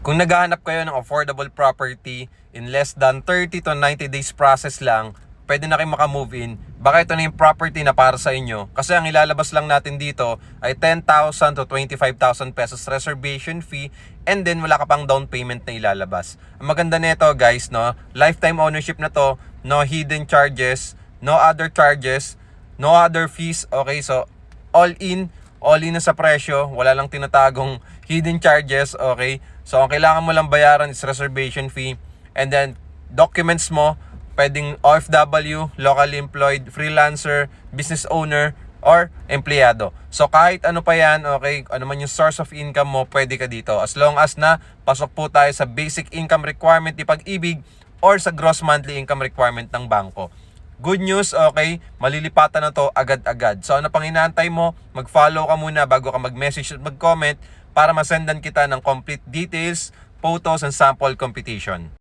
Kung naghahanap kayo ng affordable property in less than 30 to 90 days process lang, pwede na kayo makamove in. Baka ito na yung property na para sa inyo. Kasi ang ilalabas lang natin dito ay 10,000 to 25,000 pesos reservation fee, and then wala ka pang down payment na ilalabas. Ang maganda nito guys, no, lifetime ownership na to, no hidden charges, no other charges, no other fees. Okay, so all in na sa presyo, wala lang tinatagong hidden charges. Okay, so ang kailangan mo lang bayaran is reservation fee, and then documents mo, pwedeng OFW, locally employed, freelancer, business owner, or empleyado. So kahit ano pa yan, okay, ano man yung source of income mo, pwede ka dito. As long as na pasok po tayo sa basic income requirement ni Pag-ibig or sa gross monthly income requirement ng bangko. Good news, okay, malilipatan na to agad-agad. So ano pang inaantay mo? Mag-follow ka muna bago ka mag-message at mag-comment para masendan kita ng complete details, photos, and sample computation.